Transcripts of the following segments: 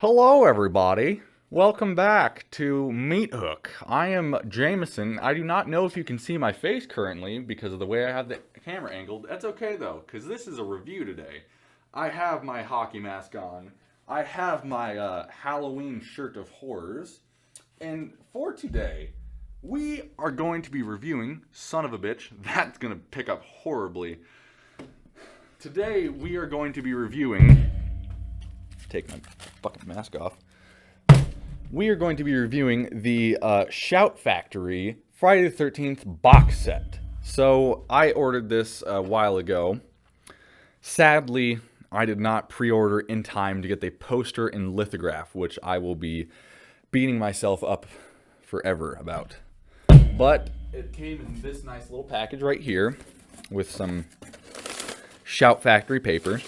Hello, everybody. Welcome back to Meat Hook. I am Jameson. I do not know if you can see my face currently because of the way I have the camera angled. That's okay though, because this is a review today. I have my hockey mask on. I have my Halloween shirt of horrors. And for today, we are going to be reviewing, son of a bitch, that's going to pick up horribly. Today, we are going to be reviewing. Take my fucking mask off. We are going to be reviewing the Shout Factory Friday the 13th box set. So I ordered this a while ago. Sadly, I did not pre-order in time to get the poster and lithograph, which I will be beating myself up forever about. But it came in this nice little package right here with some Shout Factory paper.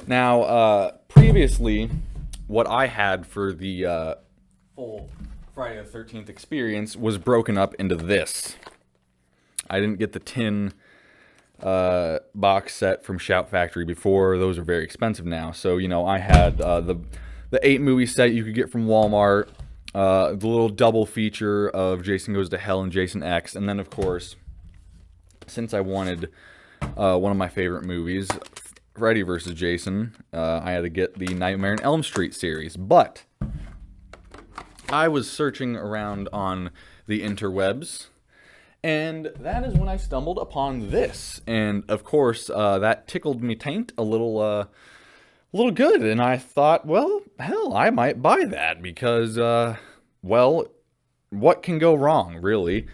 Now, previously, what I had for the full Friday the 13th experience was broken up into this. I didn't get the tin box set from Shout Factory before. Those are very expensive now. So, I had the 8 movie set you could get from Walmart, the little double feature of Jason Goes to Hell and Jason X, and then, of course, since I wanted one of my favorite movies, Freddy vs. Jason, I had to get the Nightmare on Elm Street series. But I was searching around on the interwebs, and that is when I stumbled upon this. And of course, that tickled me taint a little good. And I thought, well, hell, I might buy that because, well, what can go wrong, really?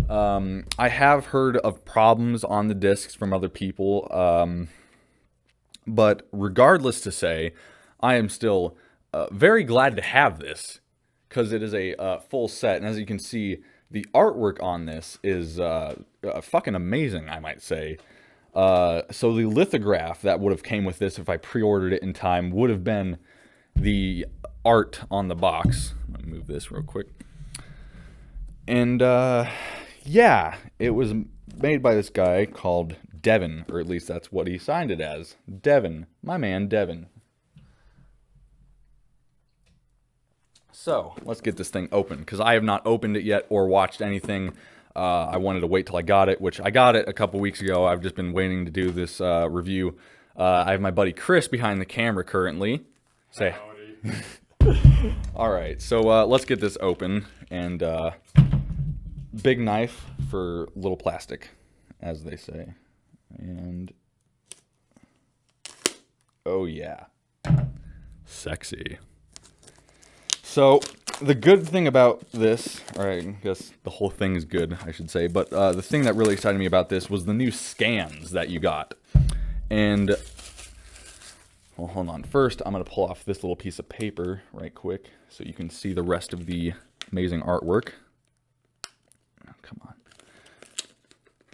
I have heard of problems on the discs from other people. But regardless to say, I am still very glad to have this because it is a full set. And as you can see, the artwork on this is fucking amazing, I might say. So the lithograph that would have came with this if I pre-ordered it in time would have been the art on the box. Let me move this real quick. And yeah, it was made by this guy called Devin, or at least that's what he signed it as. Devin. My man, Devin. So, let's get this thing open, because I have not opened it yet or watched anything. I wanted to wait till I got it, which I got it a couple weeks ago. I've just been waiting to do this review. I have my buddy Chris behind the camera currently. Say. Alright, so let's get this open. And big knife for little plastic, as they say. And oh yeah, sexy. So the good thing about this, or I guess the whole thing is good, I should say, but the thing that really excited me about this was the new scans that you got. And well, hold on, first I'm going to pull off this little piece of paper right quick so you can see the rest of the amazing artwork. Oh, come on,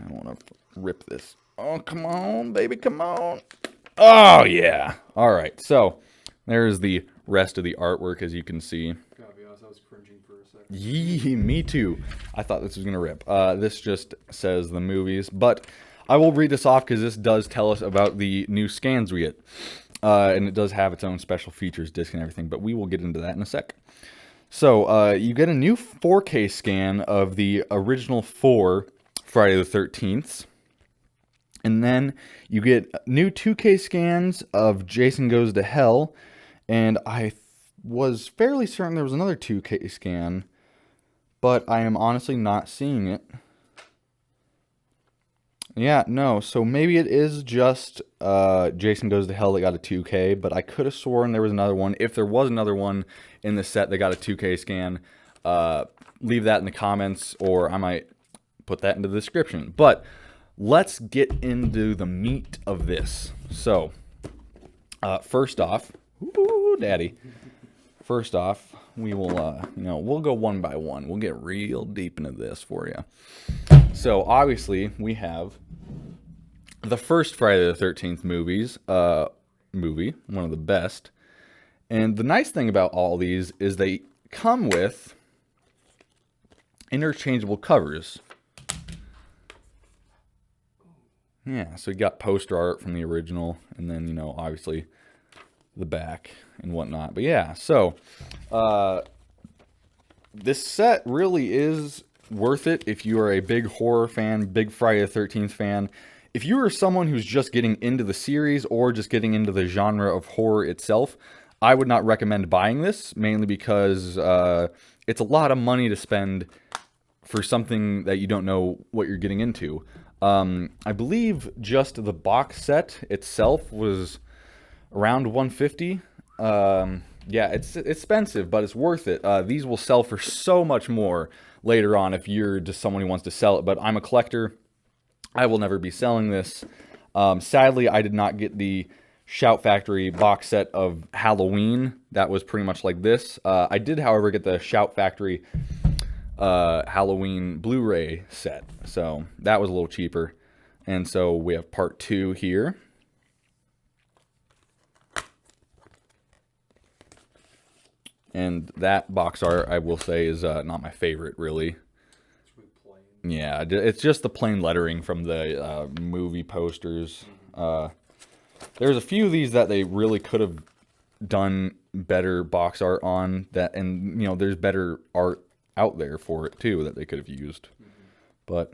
I don't want to rip this. Oh, come on, baby, come on. Oh, yeah. All right, so there's the rest of the artwork, as you can see. Gotta be honest, I was cringing for a second. Yee, me too. I thought this was going to rip. This just says the movies, but I will read this off because this does tell us about the new scans we get. And it does have its own special features, disc and everything, but we will get into that in a sec. So, you get a new 4K scan of the original 4 Friday the 13th. And then you get new 2K scans of Jason Goes to Hell. And I was fairly certain there was another 2K scan, but I am honestly not seeing it. Yeah, no, so maybe it is just Jason Goes to Hell that got a 2K, but I could have sworn there was another one. If there was another one in the set that got a 2K scan, leave that in the comments, or I might put that into the description. But let's get into the meat of this. So, first off, ooh, daddy. First off, we will, we'll go one by one. We'll get real deep into this for you. So, obviously, we have the first Friday the 13th movie, one of the best. And the nice thing about all these is they come with interchangeable covers. Yeah, so you got poster art from the original, and then, obviously the back and whatnot. But yeah, so this set really is worth it if you are a big horror fan, big Friday the 13th fan. If you are someone who's just getting into the series or just getting into the genre of horror itself, I would not recommend buying this, mainly because it's a lot of money to spend for something that you don't know what you're getting into. I believe just the box set itself was around $150. Yeah, it's expensive, but it's worth it. These will sell for so much more later on if you're just someone who wants to sell it. But I'm a collector. I will never be selling this. Sadly, I did not get the Shout Factory box set of Halloween. That was pretty much like this. I did, however, get the Shout Factory Halloween Blu-ray set. So that was a little cheaper. And so we have part 2 here. And that box art, I will say, is not my favorite, really. Yeah, it's just the plain lettering from the movie posters. There's a few of these that they really could have done better box art on. And you know, there's better art out there for it, too, that they could have used. But,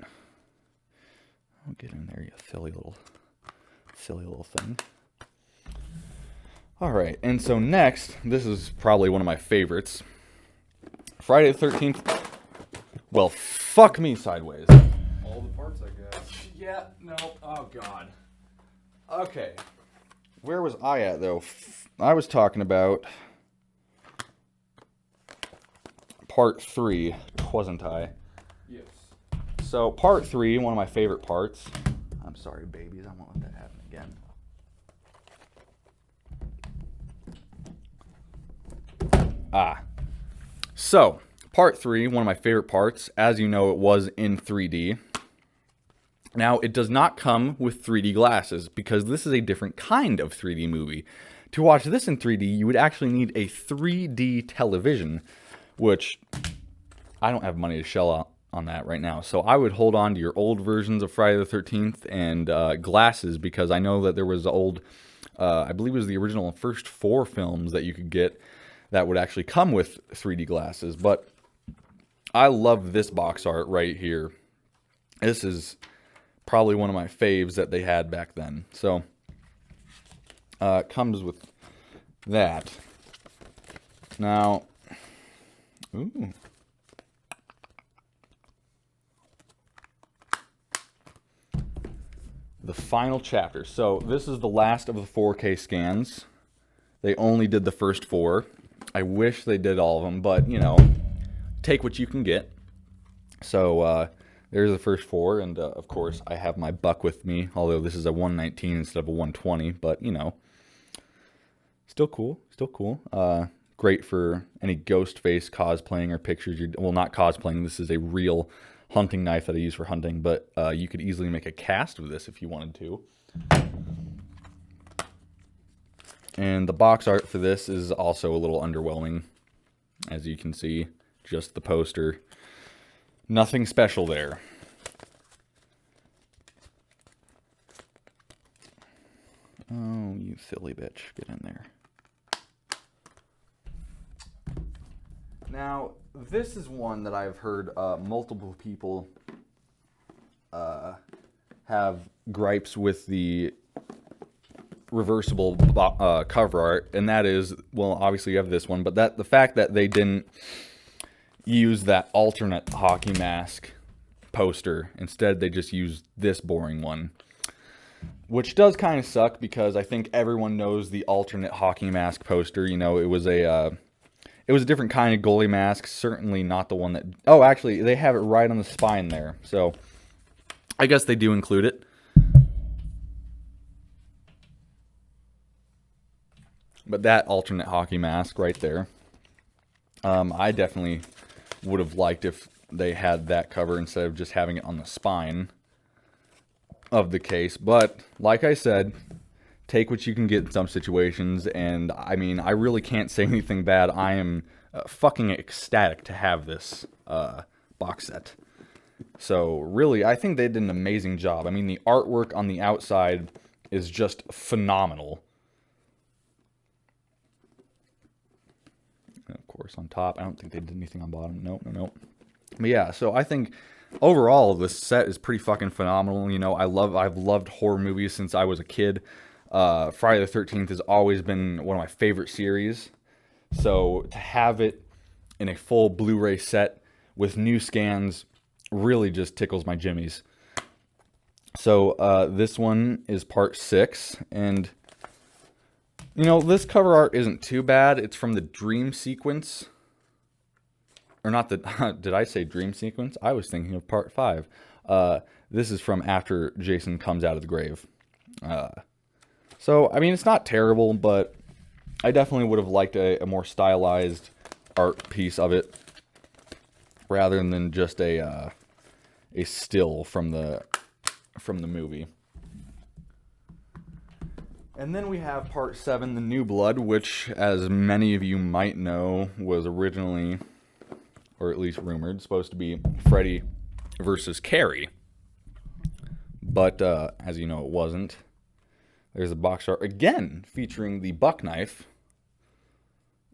I'll get in there, you silly little thing. Alright, and so next, this is probably one of my favorites. Friday the 13th. Well, fuck me sideways. All the parts, I guess. Yeah, no, oh god. Okay. Where was I at, though? I was talking about part 3, wasn't I? Yes. So, part 3, one of my favorite parts. I'm sorry, babies, I won't let that happen again. So, part 3, one of my favorite parts. As you know, it was in 3D. Now, it does not come with 3D glasses because this is a different kind of 3D movie. To watch this in 3D, you would actually need a 3D television, which I don't have money to shell out on that right now. So I would hold on to your old versions of Friday the 13th and glasses, because I know that there was old, I believe it was the original first 4 films that you could get that would actually come with 3D glasses. But I love this box art right here. This is probably one of my faves that they had back then. So it comes with that. Now, ooh. The final chapter. So this is the last of the 4K scans. They only did the first 4. I wish they did all of them, but, you know, take what you can get. So there's the first 4, and of course I have my buck with me, although this is a 119 instead of a 120, but, you know, still cool, still cool. Great for any ghost face cosplaying or pictures. Well, not cosplaying, this is a real hunting knife that I use for hunting, but you could easily make a cast of this if you wanted to. And the box art for this is also a little underwhelming, as you can see. Just the poster. Nothing special there. Oh, you silly bitch. Get in there. Now, this is one that I've heard multiple people have gripes with the reversible cover art, and that is, well, obviously you have this one, but the fact that they didn't use that alternate hockey mask poster. Instead, they just used this boring one, which does kind of suck, because I think everyone knows the alternate hockey mask poster. You know, it was a different kind of goalie mask, certainly not the one that... Oh, actually, they have it right on the spine there, so I guess they do include it. But that alternate hockey mask right there, I definitely would have liked if they had that cover instead of just having it on the spine of the case. But like I said, take what you can get in some situations, and I mean, I really can't say anything bad. I am fucking ecstatic to have this box set. So really, I think they did an amazing job. I mean, the artwork on the outside is just phenomenal. course, on top. I don't think they did anything on bottom. Nope. But yeah, so I think overall this set is pretty fucking phenomenal. You know, I've loved horror movies since I was a kid. Friday the 13th has always been one of my favorite series. So to have it in a full Blu-ray set with new scans really just tickles my jimmies. So this one is part 6, and you know, this cover art isn't too bad. It's from the dream sequence. Or not the... Did I say dream sequence? I was thinking of part 5. This is from after Jason comes out of the grave. So, I mean, it's not terrible, but I definitely would have liked a more stylized art piece of it, rather than just a still from the movie. And then we have part 7, The New Blood, which, as many of you might know, was originally, or at least rumored, supposed to be Freddy versus Carrie. But, as you know, it wasn't. There's a box art, again, featuring the buck knife.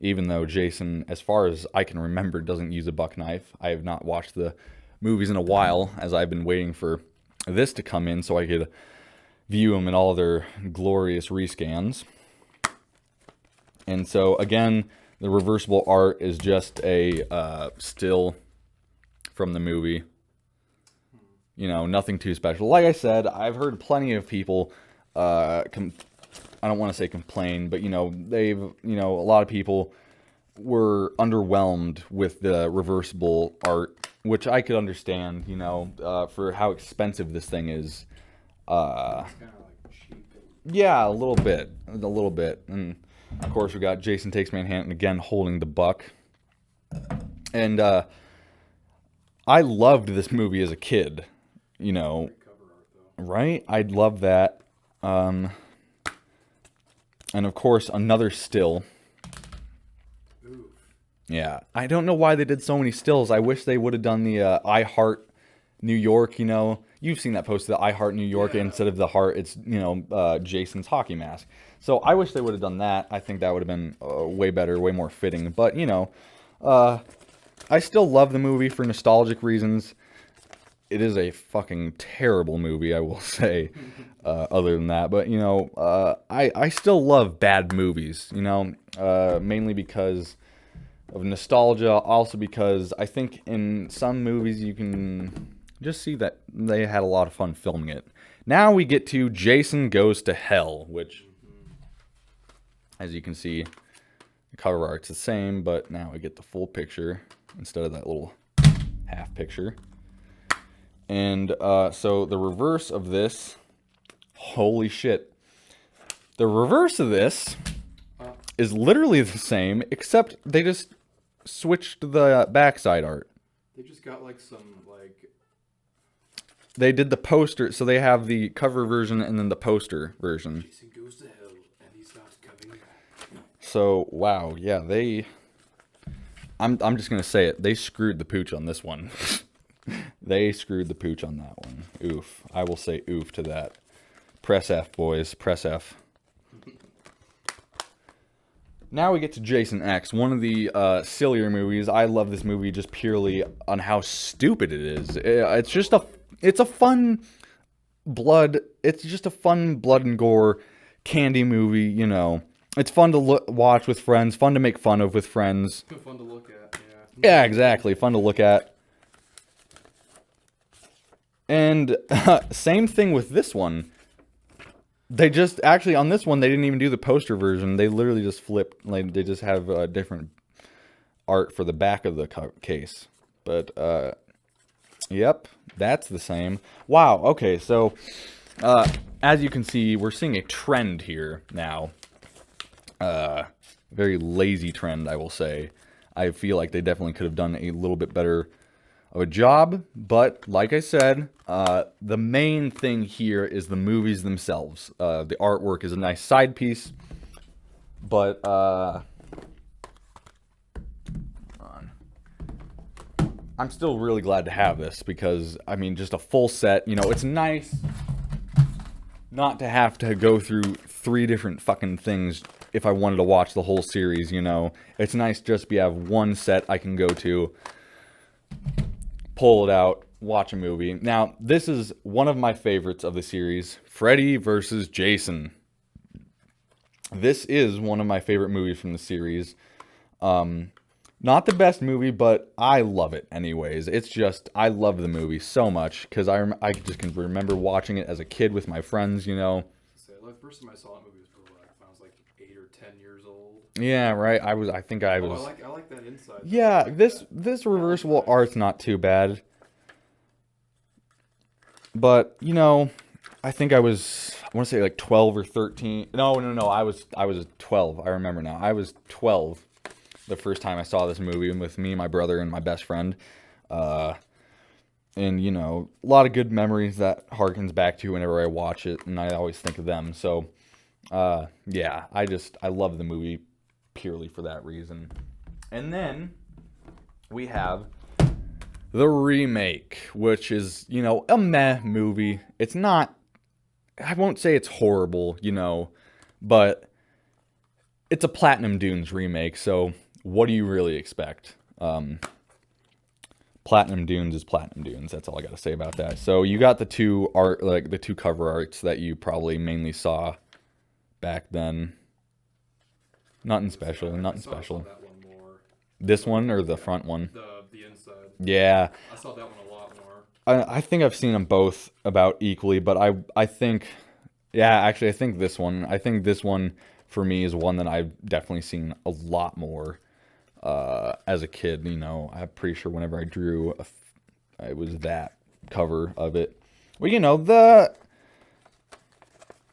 Even though Jason, as far as I can remember, doesn't use a buck knife. I have not watched the movies in a while, as I've been waiting for this to come in so I could view them in all their glorious rescans. And so, again, the reversible art is just a still from the movie. You know, nothing too special. Like I said, I've heard plenty of people, I don't want to say complain, but, you know, a lot of people were underwhelmed with the reversible art, which I could understand, you know, for how expensive this thing is. It's kind of like cheap. Yeah, a little bit. And, of course, we got Jason Takes Manhattan again holding the buck. And I loved this movie as a kid, you know. Great cover art, though. Right? I love that. And, of course, another still. Oof. Yeah. I don't know why they did so many stills. I wish they would have done the I Heart New York, you know. You've seen that post, the I Heart New York, Yeah. Instead of the heart, it's, you know, Jason's hockey mask. So I wish they would have done that. I think that would have been way better, way more fitting. But, you know, I still love the movie for nostalgic reasons. It is a fucking terrible movie, I will say, other than that. But, you know, I still love bad movies, you know, mainly because of nostalgia. Also because I think in some movies you can just see that they had a lot of fun filming it. Now we get to Jason Goes to Hell, which, as you can see, the cover art's the same, but now we get the full picture instead of that little half picture. And so the reverse of this, holy shit. The reverse of this is literally the same, except they just switched the backside art. They just got like some like. They did the poster, so they have the cover version and then the poster version. Jason goes to hell and he's not coming back. So wow, yeah, I'm just gonna say it. They screwed the pooch on this one. They screwed the pooch on that one. Oof. I will say oof to that. Press F, boys. Press F. Now we get to Jason X, one of the sillier movies. I love this movie just purely on how stupid it is. It's just it's a fun blood. It's just a fun blood and gore candy movie. You know, it's fun to watch with friends. Fun to make fun of with friends. Fun to look at, yeah. Yeah, exactly. Fun to look at. And same thing with this one. They just, actually on this one, they didn't even do the poster version. They literally just flipped, like they just have different art for the back of the case. But, yep, that's the same. Wow, okay, so as you can see, we're seeing a trend here now. Very lazy trend, I will say. I feel like they definitely could have done a little bit better of a job, but like I said, the main thing here is the movies themselves. The artwork is a nice side piece, but I'm still really glad to have this because, I mean, just a full set, you know, it's nice not to have to go through 3 different fucking things if I wanted to watch the whole series, you know. It's nice just to have one set I can go to, pull it out, watch a movie. Now, this is one of my favorites of the series, Freddy versus Jason. This is one of my favorite movies from the series. Not the best movie, but I love it anyways. It's just, I love the movie so much because I just can remember watching it as a kid with my friends, you know. So, like, the first time I saw that movie was probably like when I was like 8 or 10 years old. Yeah, right. I think I Oh, was. I like that inside. Yeah, Like this reversible art's not too bad. But, you know, I think I want to say like 12 or 13. No, I was 12. I remember now. I was 12 the first time I saw this movie with me, my brother, and my best friend. And, you know, a lot of good memories that harkens back to whenever I watch it, and I always think of them. So, yeah, I love the movie purely for that reason. And then we have the remake, which is, you know, a meh movie. It's not, I won't say it's horrible, you know, but it's a Platinum Dunes remake, so what do you really expect? Platinum Dunes is Platinum Dunes. That's all I got to say about that. So you got the two cover arts that you probably mainly saw back then. Nothing special. I saw that one more. This one or the front one? The inside. Yeah. I saw that one a lot more. I think I've seen them both about equally, but I think, yeah, actually I think this one for me is one that I've definitely seen a lot more as a kid. You know, I'm pretty sure whenever I drew, it was that cover of it. Well, you know,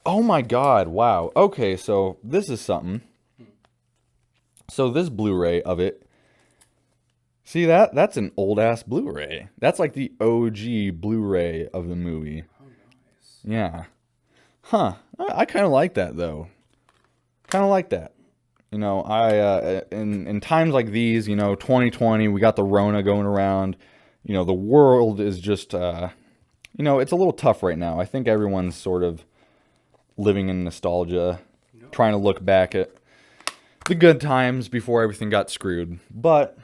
oh my God, wow. Okay, so this is something. So this Blu-ray of it, see that's an old-ass Blu-ray. That's like the OG Blu-ray of the movie. Oh, nice. Yeah. Huh. I kind of like that, though. Kind of like that. You know, in times like these, you know, 2020, we got the Rona going around. You know, the world is just, you know, it's a little tough right now. I think everyone's sort of living in nostalgia, trying to look back at the good times before everything got screwed. But,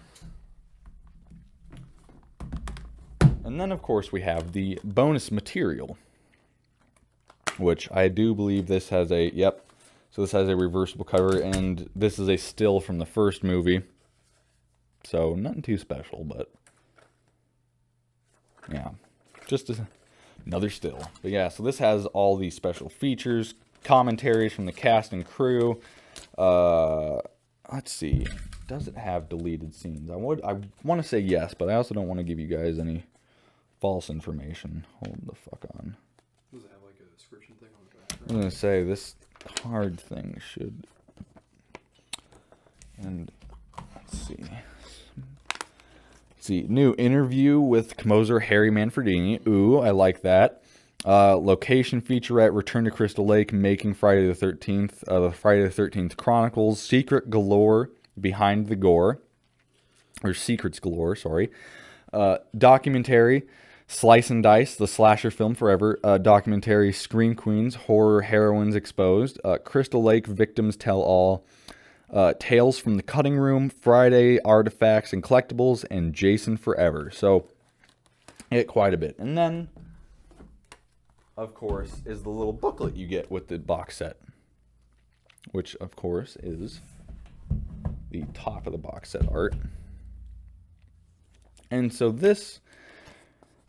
and then of course we have the bonus material, which I do believe this has a, yep, so this has a reversible cover, and this is a still from the first movie. So nothing too special, but yeah, just another still. But yeah, so this has all these special features, commentaries from the cast and crew. Let's see. Does it have deleted scenes? I want to say yes, but I also don't want to give you guys any false information. Hold the fuck on. Does it have like a description thing on the back? I was gonna say this card thing should. And let's see. New interview with composer Harry Manfredini. Ooh, I like that. Location featurette, Return to Crystal Lake, making Friday the 13th, the Friday the 13th Chronicles, Secret Galore, Behind the Gore, or Secrets Galore, sorry. Documentary, Slice and Dice, the slasher film forever. Documentary, Scream Queens, Horror Heroines Exposed. Crystal Lake, Victims Tell All. Tales from the Cutting Room, Friday, Artifacts and Collectibles, and Jason Forever. So, quite a bit. And then, of course, is the little booklet you get with the box set, which, of course, is the top of the box set art. And so this,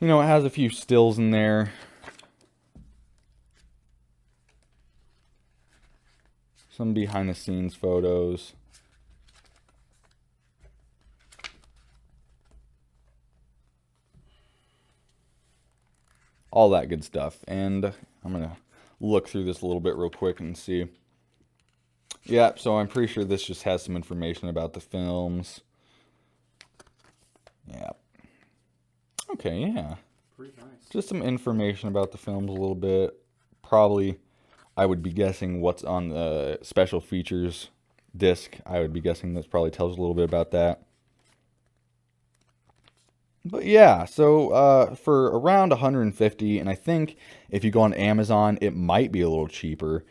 you know, it has a few stills in there. Some behind-the-scenes photos. All that good stuff. And I'm going to look through this a little bit real quick and see. Yeah, so I'm pretty sure this just has some information about the films. Yeah. Okay, yeah. Pretty nice. Just some information about the films a little bit. Probably, I would be guessing what's on the special features disc. I would be guessing this probably tells a little bit about that. But yeah, so for around 150, and I think if you go on Amazon, it might be a little cheaper.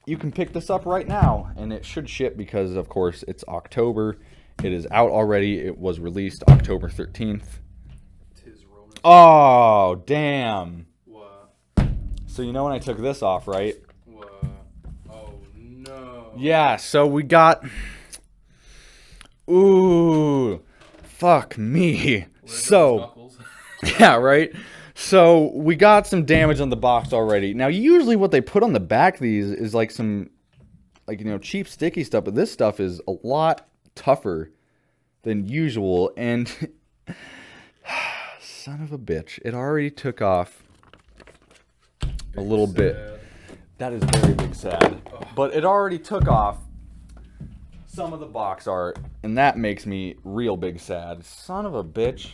you can pick this up right now, and it should ship because, of course, it's October. It is out already. It was released October 13th. Oh, damn. What? So you know when I took this off, right? What? Oh, no. Yeah, so we got... Ooh, fuck me. So, yeah, right? So we got some damage on the box already. Now, usually what they put on the back of these is like some, like, you know, cheap sticky stuff, but this stuff is a lot tougher than usual, and son of a bitch, it already took off a little bit. That is very big sad. But it already took off some of the box art, and that makes me real big sad. Son of a bitch.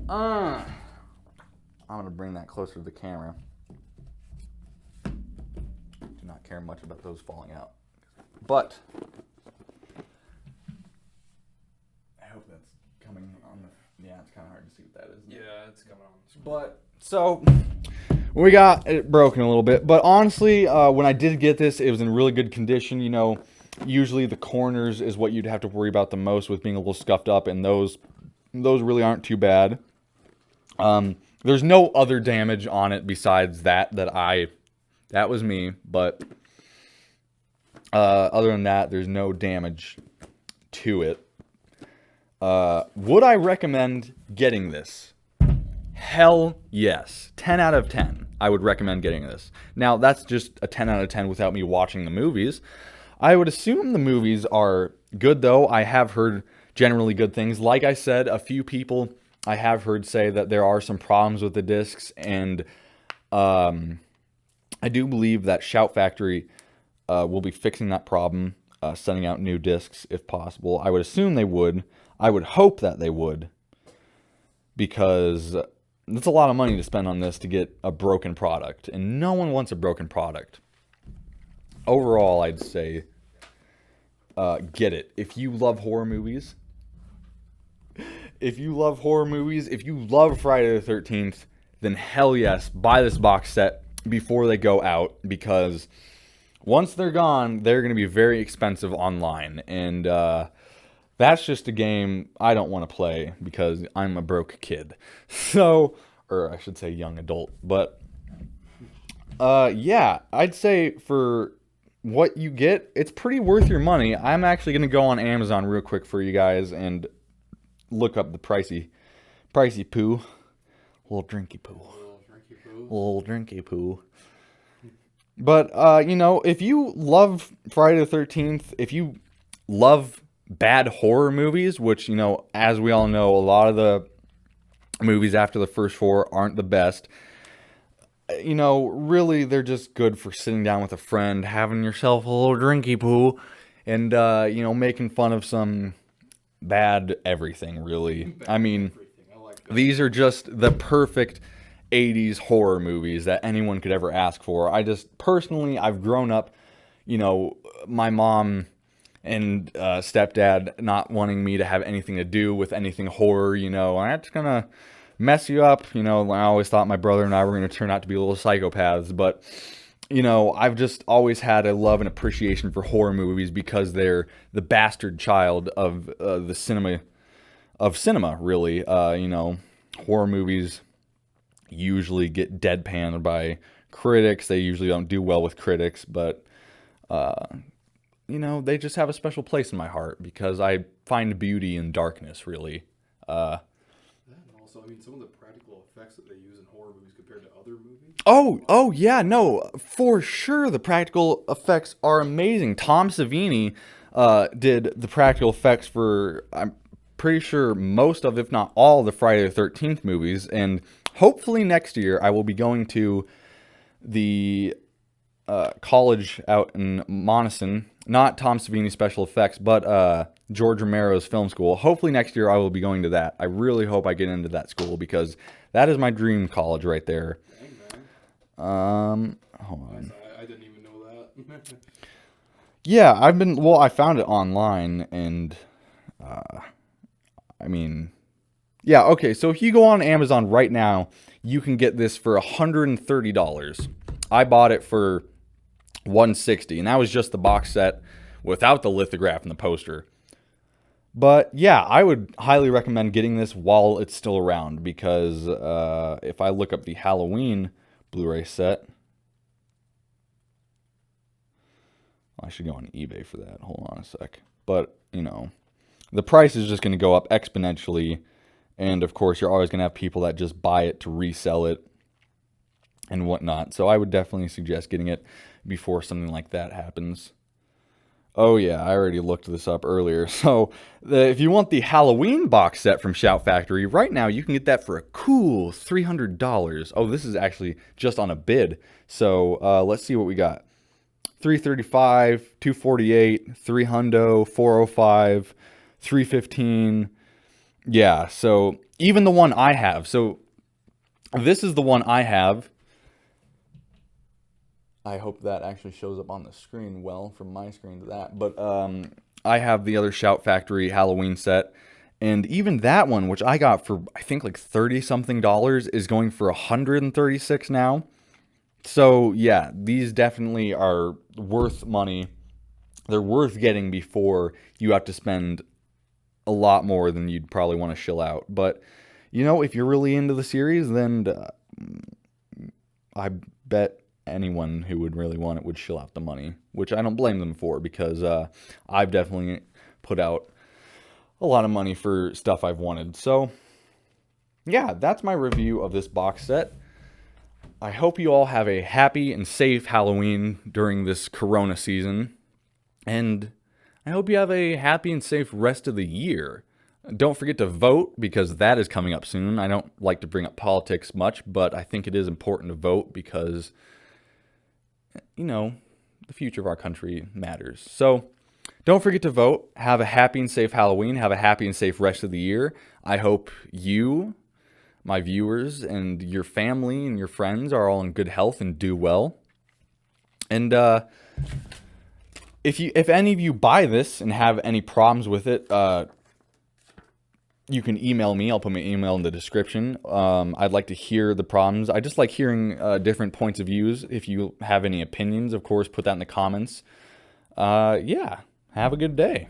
I'm gonna bring that closer to the camera. Do not care much about those falling out. But I hope that's coming on the... Yeah, it's kind of hard to see what that is. Yeah, it's coming on. But, so, we got it broken a little bit. But honestly, when I did get this, it was in really good condition. You know, usually the corners is what you'd have to worry about the most with being a little scuffed up. And those really aren't too bad. There's no other damage on it besides that was me. But, other than that, there's no damage to it. Would I recommend getting this? Hell yes. 10 out of 10. I would recommend getting this. Now, that's just a 10 out of 10 without me watching the movies. I would assume the movies are good, though. I have heard generally good things. Like I said, a few people I have heard say that there are some problems with the discs, and I do believe that Shout Factory will be fixing that problem, sending out new discs if possible. I would assume they would. I would hope that they would, because it's a lot of money to spend on this to get a broken product, and no one wants a broken product. Overall, I'd say get it. If you love horror movies, if you love Friday the 13th, then hell yes, buy this box set before they go out, because once they're gone, they're going to be very expensive online, and that's just a game I don't want to play because I'm a broke kid. So, or I should say young adult. But, yeah, I'd say for what you get, it's pretty worth your money. I'm actually going to go on Amazon real quick for you guys and look up the pricey poo. Little drinky poo. Little drinky poo. But, you know, if you love Friday the 13th, if you love bad horror movies, which, you know, as we all know, a lot of the movies after the first four aren't the best. You know, really, they're just good for sitting down with a friend, having yourself a little drinky poo, and, you know, making fun of some bad everything, really. I mean, these are just the perfect 80s horror movies that anyone could ever ask for. Personally, I've grown up, you know, my mom and stepdad not wanting me to have anything to do with anything horror, you know, and that's gonna mess you up, you know. I always thought my brother and I were gonna turn out to be little psychopaths, but, you know, I've just always had a love and appreciation for horror movies because they're the bastard child of the cinema, really. You know, horror movies usually get deadpanned by critics. They usually don't do well with critics, but you know, they just have a special place in my heart because I find beauty in darkness, really. And also, I mean, some of the practical effects that they use in horror movies compared to other movies. Oh yeah, no, for sure the practical effects are amazing. Tom Savini did the practical effects for, I'm pretty sure, most of, if not all, the Friday the 13th movies, and hopefully next year I will be going to the college out in Monessen, not Tom Savini Special Effects, but George Romero's film school. Hopefully next year I will be going to that. I really hope I get into that school because that is my dream college right there. Dang, hold on. I didn't even know that. Yeah, I found it online, and I mean, yeah, okay, so if you go on Amazon right now, you can get this for $130. I bought it for $160, and that was just the box set without the lithograph and the poster. But yeah, I would highly recommend getting this while it's still around, because if I look up the Halloween Blu-ray set, I should go on eBay for that. Hold on a sec. But, you know, the price is just going to go up exponentially. And, of course, you're always going to have people that just buy it to resell it and whatnot. So I would definitely suggest getting it before something like that happens. Oh, yeah, I already looked this up earlier. So if you want the Halloween box set from Shout Factory, right now you can get that for a cool $300. Oh, this is actually just on a bid. So let's see what we got. $335, $248, $300, $405, $315. Yeah, so even the one I have. So this is the one I have. I hope that actually shows up on the screen well from my screen to that. But I have the other Shout Factory Halloween set. And even that one, which I got for, I think, like $30-something, is going for $136 now. So, yeah, these definitely are worth money. They're worth getting before you have to spend a lot more than you'd probably want to shill out. But, you know, if you're really into the series, then I bet anyone who would really want it would shill out the money, which I don't blame them for, because I've definitely put out a lot of money for stuff I've wanted. So, yeah, that's my review of this box set. I hope you all have a happy and safe Halloween during this Corona season. And I hope you have a happy and safe rest of the year. Don't forget to vote, because that is coming up soon. I don't like to bring up politics much, but I think it is important to vote because, you know, the future of our country matters. So don't forget to vote. Have a happy and safe Halloween. Have a happy and safe rest of the year. I hope you, my viewers, and your family and your friends are all in good health and do well. And if any of you buy this and have any problems with it, you can email me. I'll put my email in the description. I'd like to hear the problems. I just like hearing different points of views. If you have any opinions, of course, put that in the comments. Yeah, have a good day.